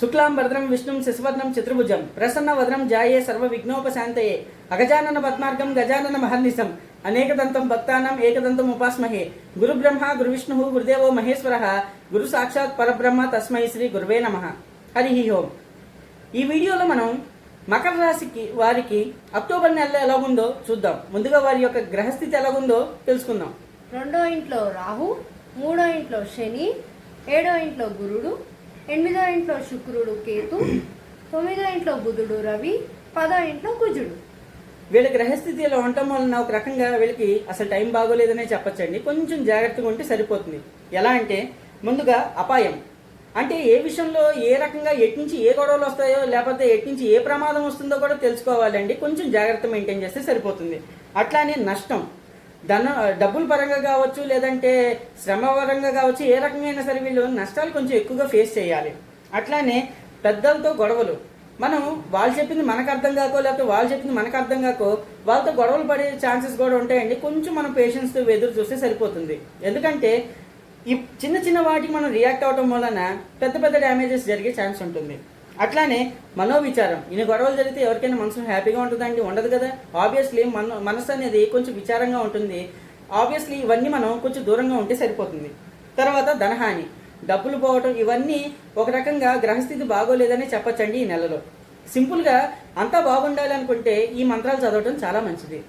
శుక్లాం వరదరం విష్ణుం శశివర్ణం చతుర్భుజం ప్రసన్నవదనం ధ్యాయే సర్వవిఘ్నోపశాంతయే అగజానన పద్మార్గం గజానన మహర్నిశం అనేకదంతం భక్తానాం ఏకదంతం ఉపాస్మహే గురు బ్రహ్మ గురు విష్ణు గురుదేవో మహేశ్వర గురు సాక్షాత్ పరబ్రహ్మ తస్మై శ్రీ గురువే నమః. హరి ఓం. ఈ వీడియోలో మనం మకర రాశికి వారికి అక్టోబర్ నెలలో ఎలా ఉందో చూద్దాం. ముందుగా వారి యొక్క గ్రహస్థితి ఎలా ఉందో తెలుసుకుందాం. 2వ ఇంట్లో రాహు, 3వ ఇంట్లో శని, 7వ ఇంట్లో గురుడు, 8వ ఇంట్లో శుక్రుడు కేతు, 9వ ఇంట్లో బుధుడు రవి, 10వ ఇంట్లో కుజుడు. వీళ్ళ గ్రహస్థితి ఇలా ఉండటం వలన ఒక రకంగా వీళ్ళకి అసలు టైం బాగోలేదనే చెప్పచ్చండి. కొంచెం జాగ్రత్తగా ఉంటే సరిపోతుంది. ఎలా అంటే ముందుగా అపాయం అంటే ఏ విషయంలో ఏ రకంగా ఎట్నుంచి ఏ గొడవలు వస్తాయో లేకపోతే ఎట్నుంచి ఏ ప్రమాదం వస్తుందో కూడా తెలుసుకోవాలండి. కొంచెం జాగ్రత్త మెయింటైన్ చేస్తే సరిపోతుంది. అట్లానే నష్టం డబ్బుల పరంగా కావచ్చు లేదంటే శ్రమ పరంగా కావచ్చు, ఏ రకంగా సరే వీళ్ళు నష్టాలు కొంచెం ఎక్కువగా ఫేస్ చేయాలి. అట్లానే పెద్దలతో గొడవలు, మనం వాళ్ళు చెప్పింది మనకు అర్థం కాకో లేకపోతే వాళ్ళు చెప్పింది మనకు అర్థం కాకో వాళ్ళతో గొడవలు పడే ఛాన్సెస్ కూడా ఉంటాయండి. కొంచెం మనం పేషెన్స్తో ఎదురు చూస్తే సరిపోతుంది. ఎందుకంటే ఈ చిన్న చిన్న వాటికి మనం రియాక్ట్ అవడం వలన పెద్ద పెద్ద డ్యామేజెస్ జరిగే ఛాన్స్ ఉంటుంది. అట్లానే మనోవిచారం, ఇన్ని గొడవలు జరిగితే ఎవరికైనా మనసు హ్యాపీగా ఉంటుందండి? ఉండదు కదా. ఆబ్వియస్లీ మనసు అనేది కొంచెం విచారంగా ఉంటుంది. ఆబ్వియస్లీ ఇవన్నీ మనం కొంచెం దూరంగా ఉంటే సరిపోతుంది. తర్వాత ధనహాని, డబ్బులు పోవటం, ఇవన్నీ ఒక రకంగా గ్రహస్థితి బాగోలేదని చెప్పచ్చండి. ఈ నెలలో సింపుల్గా అంతా బాగుండాలి అనుకుంటే ఈ మంత్రాలు చదవటం చాలా మంచిది.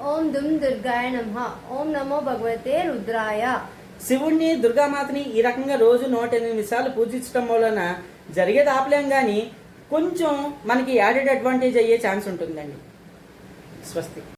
ఓం దుమ్ దుర్గాయ నమః, ఓం నమో భగవతే రుద్రాయ. శివుణ్ణి దుర్గామాతని ఈ రకంగా రోజు 108 సార్లు పూజించడం వలన జరిగేది ఆపలేం, కానీ కొంచెం మనకి యాడెడ్ అడ్వాంటేజ్ అయ్యే ఛాన్స్ ఉంటుందండి. స్వస్తి.